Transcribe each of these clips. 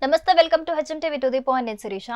నమస్తే, welcome to HMTV to the point. నేను Sirisha.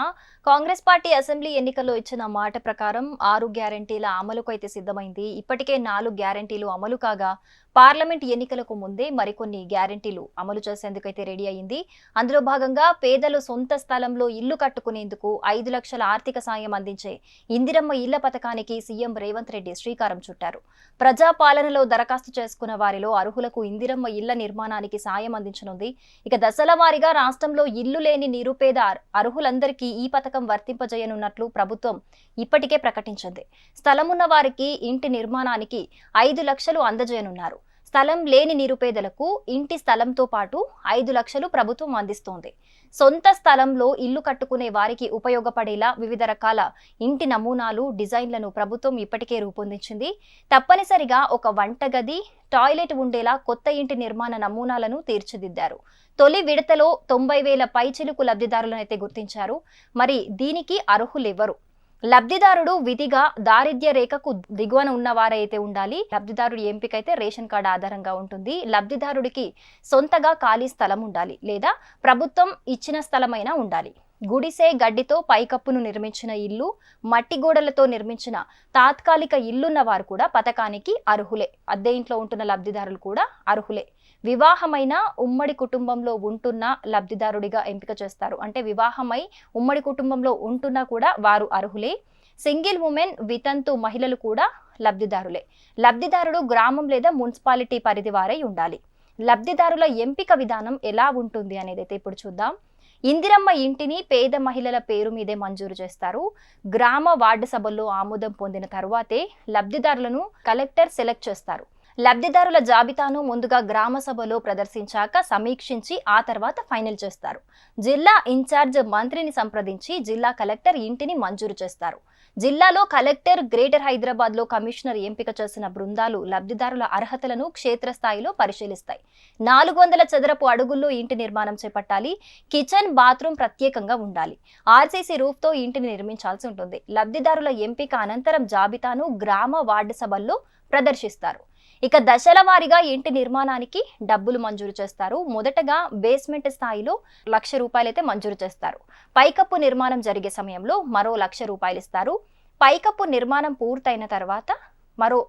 Congress party assembly ఎన్నికల్లో ఇచ్చిన మాట ప్రకారం 6 గ్యారెంటీల అమలుకు అయితే సిద్ధమైంది. ఇప్పటికే 4 గ్యారెంటీలు అమలు కాగా పార్లమెంట్ ఎన్నికలకు ముందే మరికొన్ని గ్యారెంటీలు అమలు చేసేందుకు అయితే రెడీ అయింది. అందులో భాగంగా పేదలు సొంత స్థలంలో ఇల్లు కట్టుకునేందుకు 5 లక్షల ఆర్థిక సాయం అందించే ఇందిరమ్మ ఇళ్ల పథకానికి సీఎం రేవంత్ రెడ్డి శ్రీకారం చుట్టారు. ప్రజా పాలనలో దరఖాస్తు చేసుకున్న వారిలో అర్హులకు ఇందిరమ్మ ఇళ్ల నిర్మాణానికి సాయం అందించనుంది. ఇక దశల వారీగా రాష్ట్రంలో ఇల్లు లేని నిరుపేద అర్హులందరికీ ఈ పథకం వర్తింపజేయనున్నట్లు ప్రభుత్వం ఇప్పటికే ప్రకటించింది. స్థలమున్న వారికి ఇంటి నిర్మాణానికి 5 లక్షలు అందజేయనున్నారు. స్థలం లేని నిరుపేదలకు ఇంటి స్థలంతో పాటు 5 లక్షలు ప్రభుత్వం అందిస్తోంది. సొంత స్థలంలో ఇల్లు కట్టుకునే వారికి ఉపయోగపడేలా వివిధ రకాల ఇంటి నమూనాలు, డిజైన్లను ప్రభుత్వం ఇప్పటికే రూపొందించింది. తప్పనిసరిగా ఒక వంటగది, టాయిలెట్ ఉండేలా కొత్త ఇంటి నిర్మాణ నమూనాలను తీర్చిదిద్దారు. తొలి విడతలో 90,000 పైచిలుకు లబ్ధిదారులను అయితే గుర్తించారు. మరి దీనికి అర్హులెవరు? లబ్ధిదారుడు విధిగా దారిద్ర్య రేఖకు దిగువన ఉన్నవారైతే ఉండాలి. లబ్ధిదారుడి ఎంపిక అయితే రేషన్ కార్డు ఆధారంగా ఉంటుంది. లబ్ధిదారుడికి సొంతగా ఖాళీ స్థలం ఉండాలి, లేదా ప్రభుత్వం ఇచ్చిన స్థలమైనా ఉండాలి. గుడిసె, గడ్డితో పైకప్పును నిర్మించిన ఇల్లు, మట్టి గోడలతో నిర్మించిన తాత్కాలిక ఇల్లున్న వారు కూడా పథకానికి అర్హులే. అద్దె ఇంట్లో ఉంటున్న లబ్ధిదారులు కూడా అర్హులే. వివాహమైన ఉమ్మడి కుటుంబంలో ఉంటున్న లబ్ధిదారుడిగా ఎంపిక చేస్తారు. అంటే వివాహమై ఉమ్మడి కుటుంబంలో ఉంటున్నా కూడా వారు అర్హులే. సింగిల్ ఉమెన్, వితంతు మహిళలు కూడా లబ్ధిదారులే. లబ్ధిదారుడు గ్రామం లేదా మున్సిపాలిటీ పరిధి వారై ఉండాలి. లబ్ధిదారుల ఎంపిక విధానం ఎలా ఉంటుంది అనేది అయితే ఇప్పుడు చూద్దాం. ఇందిరమ్మ ఇంటిని పేద మహిళల పేరు మీదే మంజూరు చేస్తారు. గ్రామ వార్డు సభల్లో ఆమోదం పొందిన తరువాతే లబ్ధిదారులను కలెక్టర్ సెలెక్ట్ చేస్తారు. లబ్ధిదారుల జాబితాను ముందుగా గ్రామ సభలో ప్రదర్శించాక సమీక్షించి ఆ తర్వాత ఫైనల్ చేస్తారు. జిల్లా ఇన్ఛార్జ్ మంత్రిని సంప్రదించి జిల్లా కలెక్టర్ ఇంటిని మంజూరు చేస్తారు. జిల్లాలో కలెక్టర్, గ్రేటర్ హైదరాబాద్ లో కమిషనర్ ఎంపిక చేసిన బృందాలు లబ్ధిదారుల అర్హతలను క్షేత్రస్థాయిలో పరిశీలిస్తాయి. 400 చదరపు అడుగుల్లో ఇంటి నిర్మాణం చేపట్టాలి. కిచెన్, బాత్రూమ్ ప్రత్యేకంగా ఉండాలి. ఆర్సీసీ రూఫ్ తో ఇంటిని నిర్మించాల్సి ఉంటుంది. లబ్ధిదారుల ఎంపిక అనంతరం జాబితాను గ్రామ వార్డు సభల్లో ప్రదర్శిస్తారు. ఇక దశల వారీగా ఇంటి నిర్మాణానికి డబ్బులు మంజూరు చేస్తారు. మొదటగా బేస్మెంట్ స్థాయిలో ₹1,00,000 అయితే మంజూరు చేస్తారు. పైకప్పు నిర్మాణం జరిగే సమయంలో మరో ₹1,00,000 ఇస్తారు. పైకప్పు నిర్మాణం పూర్తయిన తర్వాత మరో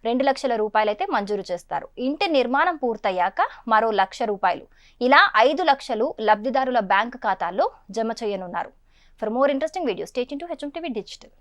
₹2,00,000 అయితే మంజూరు చేస్తారు. ఇంటి నిర్మాణం పూర్తయ్యాక మరో ₹1,00,000. ఇలా 5 లక్షలు లబ్ధిదారుల బ్యాంకు ఖాతాల్లో జమ చేయనున్నారు. For more interesting videos stay tuned to HMTV digital.